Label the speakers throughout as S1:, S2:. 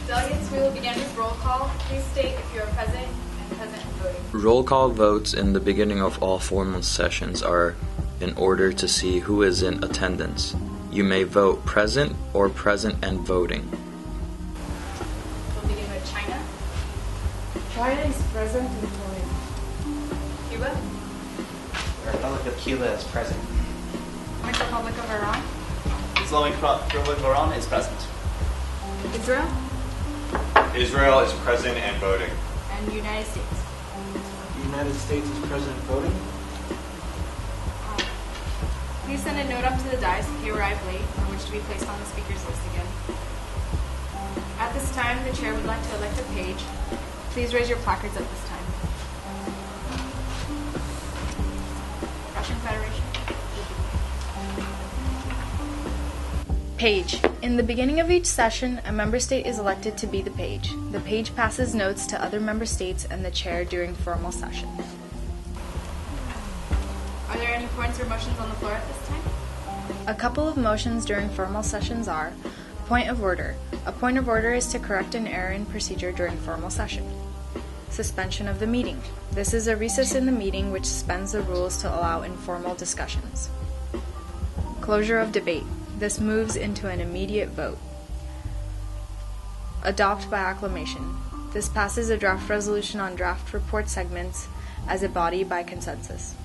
S1: Delegates, we will begin with roll call. Please state if you are present and present and voting.
S2: Roll call votes in the beginning of all formal sessions are in order to see who is in attendance. You may vote present or present and voting.
S1: We'll begin with China.
S3: China is present and voting.
S1: Cuba.
S4: The Republic of Cuba is present.
S1: Islamic Republic of Iran.
S5: Islamic Republic of Iran is present.
S1: Israel.
S6: Israel is present and voting.
S1: And United States.
S7: The United States is present and voting.
S1: Please send a note up to the dais if you arrive late and wish to be placed on the speakers list again. At this time, the chair would like to elect a page. Please raise your placards at this time. Russian Federation.
S8: Page. In the beginning of each session, a member state is elected to be the page. The page passes notes to other member states and the chair during formal session.
S1: Are there any points or motions on the floor at this time?
S8: A couple of motions during formal sessions are point of order. A point of order is to correct an error in procedure during formal session. Suspension of the meeting. This is a recess in the meeting which suspends the rules to allow informal discussions. Closure of debate. This moves into an immediate vote. Adopt by acclamation. This passes a draft resolution on draft report segments as a body by consensus.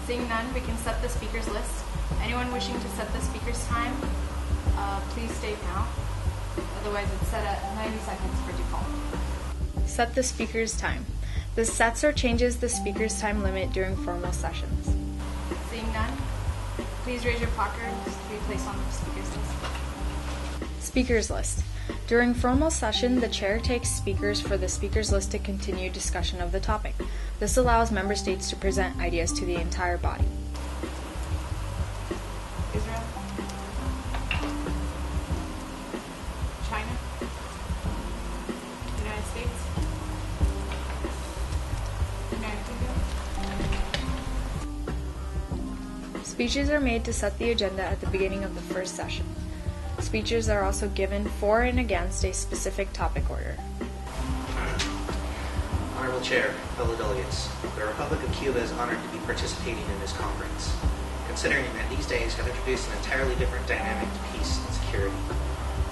S1: Seeing none, we can set the speakers list. Anyone wishing to set the speakers time, please state now. Otherwise, it's set at 90 seconds for default.
S8: Set the speaker's time. This sets or changes the speaker's time limit during formal sessions.
S1: Seeing none, please raise your placards to be placed on the speakers list.
S8: Speakers list. During formal session, the chair takes speakers for the speakers list to continue discussion of the topic. This allows member states to present ideas to the entire body.
S1: Israel. China. United States. United Kingdom.
S8: Speeches are made to set the agenda at the beginning of the first session. Speeches are also given for and against a specific topic order.
S4: Honorable Chair, fellow delegates, the Republic of Cuba is honored to be participating in this conference, considering that these days have introduced an entirely different dynamic to peace and security.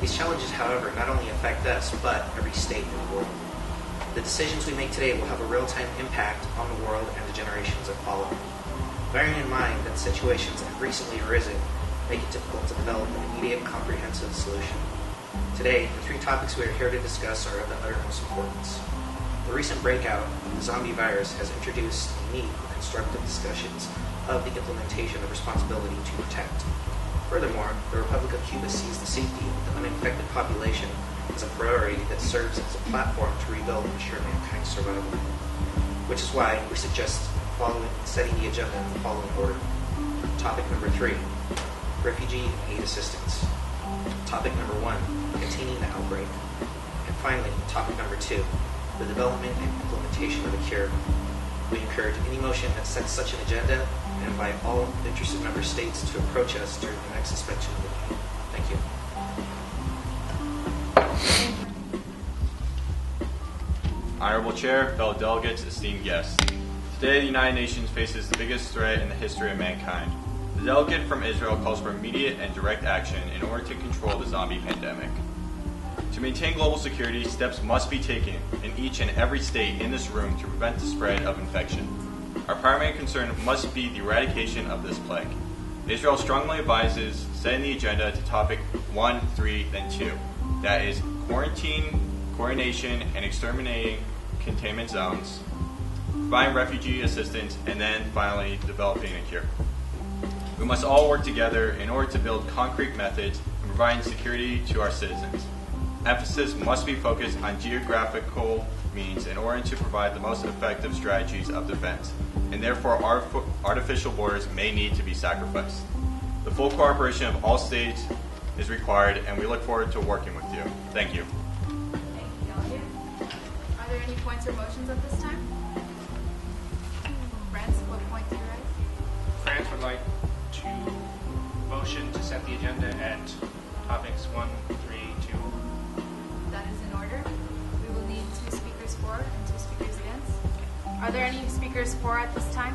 S4: These challenges, however, not only affect us, but every state in the world. The decisions we make today will have a real-time impact on the world and the generations that follow. Bearing in mind that situations that have recently arisen make it difficult to develop an immediate, comprehensive solution. Today, the three topics we are here to discuss are of the uttermost importance. The recent breakout of the zombie virus has introduced a need for constructive discussions of the implementation of responsibility to protect. Furthermore, the Republic of Cuba sees the safety of the uninfected population as a priority that serves as a platform to rebuild and ensure mankind's survival. Which is why we suggest setting the agenda in the following order. Topic number 3. Refugee and aid assistance. Topic number 1, containing the outbreak. And finally, topic number 2, the development and implementation of a cure. We encourage any motion that sets such an agenda and invite all interested member states to approach us during the next suspension of the meeting. Thank you.
S6: Honorable Chair, fellow delegates, esteemed guests. Today, the United Nations faces the biggest threat in the history of mankind. The delegate from Israel calls for immediate and direct action in order to control the zombie pandemic. To maintain global security, steps must be taken in each and every state in this room to prevent the spread of infection. Our primary concern must be the eradication of this plague. Israel strongly advises setting the agenda to topic 1, 3, then 2. That is quarantine, coordination, and exterminating containment zones, providing refugee assistance, and then finally developing a cure. We must all work together in order to build concrete methods and providing security to our citizens. Emphasis must be focused on geographical means in order to provide the most effective strategies of defense, and therefore artificial borders may need to be sacrificed. The full cooperation of all states is required, and we look forward to working with you. Thank you.
S1: Thank you, Delegate. Are there any points or motions at this time? France, what point do you raise?
S9: France would like to motion to set the agenda at topics 1, 3, 2.
S1: speakers for at this time?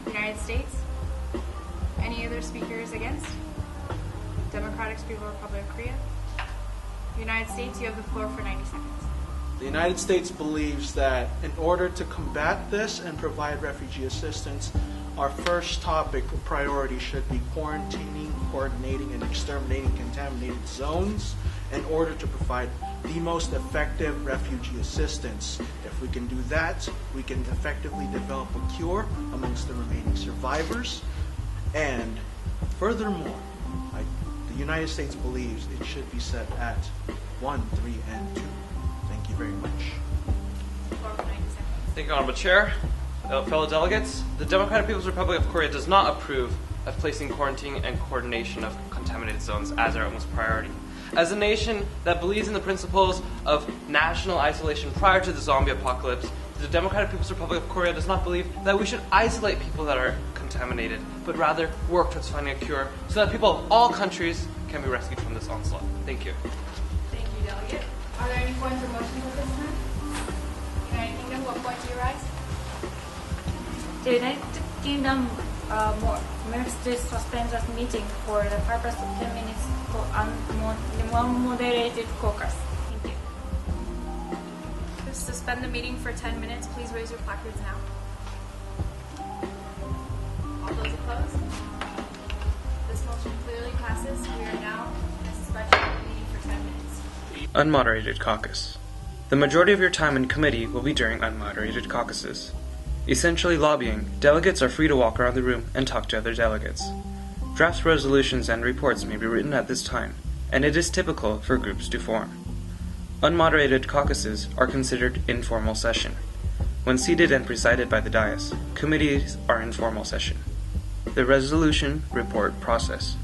S1: United States. Any other speakers against? Democratic People's Republic of Korea. United States, you have the floor for 90 seconds.
S7: The United States believes that in order to combat this and provide refugee assistance, our first topic or priority should be quarantining, coordinating, and exterminating contaminated zones in order to provide the most effective refugee assistance. If we can do that, we can effectively develop a cure amongst the remaining survivors. And furthermore, the United States believes it should be set at 1, 3, and 2. Thank you very much.
S1: Floor for 90 seconds.
S9: Thank you, Honorable Chair. Fellow delegates, the Democratic People's Republic of Korea does not approve of placing quarantine and coordination of contaminated zones as our utmost priority. As a nation that believes in the principles of national isolation prior to the zombie apocalypse, the Democratic People's Republic of Korea does not believe that we should isolate people that are contaminated, but rather work towards finding a cure so that people of all countries can be rescued from this onslaught. Thank you.
S1: Thank you, Delegate. Are there any points or motions at this time? United Kingdom, what point do you rise?
S10: The United Kingdom moves to suspend this meeting for the purpose of 10 minutes for unmoderated caucus. Thank you.
S1: To suspend the meeting for 10 minutes, please raise your placards now. All those opposed? This motion clearly passes. We are now in a suspension of the meeting for 10 minutes.
S11: Unmoderated caucus. The majority of your time in committee will be during unmoderated caucuses. Essentially lobbying, delegates are free to walk around the room and talk to other delegates. Draft resolutions and reports may be written at this time, and it is typical for groups to form. Unmoderated caucuses are considered informal session. When seated and presided by the dais, committees are in formal session. The resolution report process.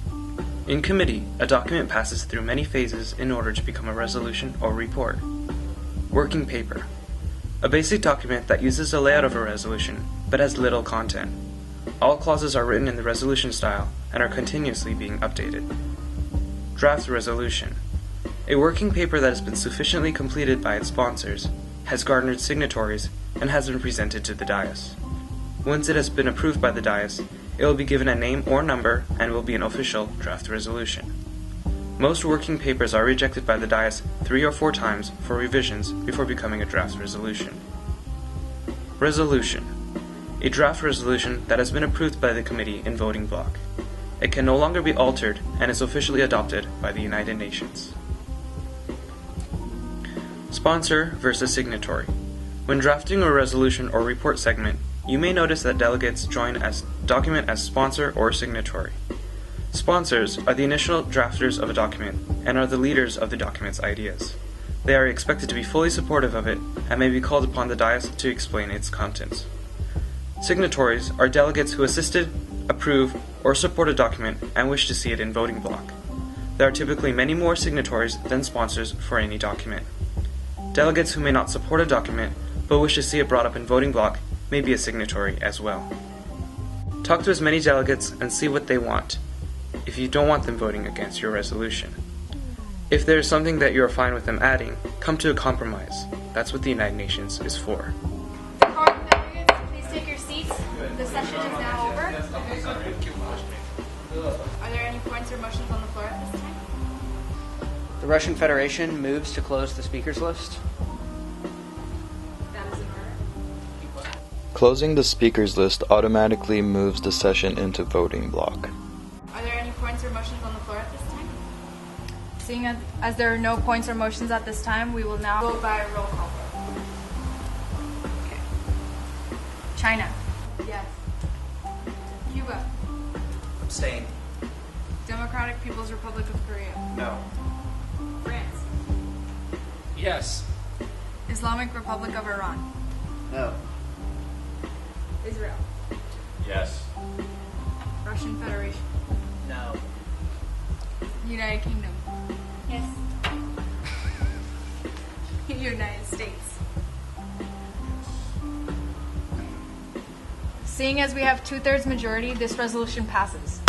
S11: In committee, a document passes through many phases in order to become a resolution or report. Working paper. A basic document that uses the layout of a resolution, but has little content. All clauses are written in the resolution style and are continuously being updated. Draft resolution. A working paper that has been sufficiently completed by its sponsors, has garnered signatories, and has been presented to the dais. Once it has been approved by the dais, it will be given a name or number and will be an official draft resolution. Most working papers are rejected by the dais 3 or 4 times for revisions before becoming a draft resolution. Resolution. A draft resolution that has been approved by the committee in voting block. It can no longer be altered and is officially adopted by the United Nations. Sponsor versus signatory. When drafting a resolution or report segment, you may notice that delegates join as document as sponsor or signatory. Sponsors are the initial drafters of a document and are the leaders of the document's ideas. They are expected to be fully supportive of it and may be called upon the dais to explain its contents. Signatories are delegates who assisted, approve, or support a document and wish to see it in voting block. There are typically many more signatories than sponsors for any document. Delegates who may not support a document but wish to see it brought up in voting block may be a signatory as well. Talk to as many delegates and see what they want, if you don't want them voting against your resolution. If there is something that you are fine with them adding, come to a compromise. That's what the United Nations is for.
S1: The foreign delegates, please take your seats. The session is now over. Are there any points or motions on the floor at this time?
S12: The Russian Federation moves to close the speakers list.
S1: That is in order.
S2: Closing the speakers list automatically moves the session into voting block.
S1: Are there any points or motions on the floor at this time? Seeing as there are no points or motions at this time, we will now vote by roll call. Okay. China. Yes. Cuba.
S4: Abstain.
S1: Democratic People's Republic of Korea.
S5: No.
S1: France.
S5: Yes.
S1: Islamic Republic of Iran.
S12: No.
S1: Israel.
S6: Yes.
S1: Russian Federation.
S12: No.
S1: United Kingdom.
S10: Yes.
S1: United States. Seeing as we have 2/3 majority, this resolution passes.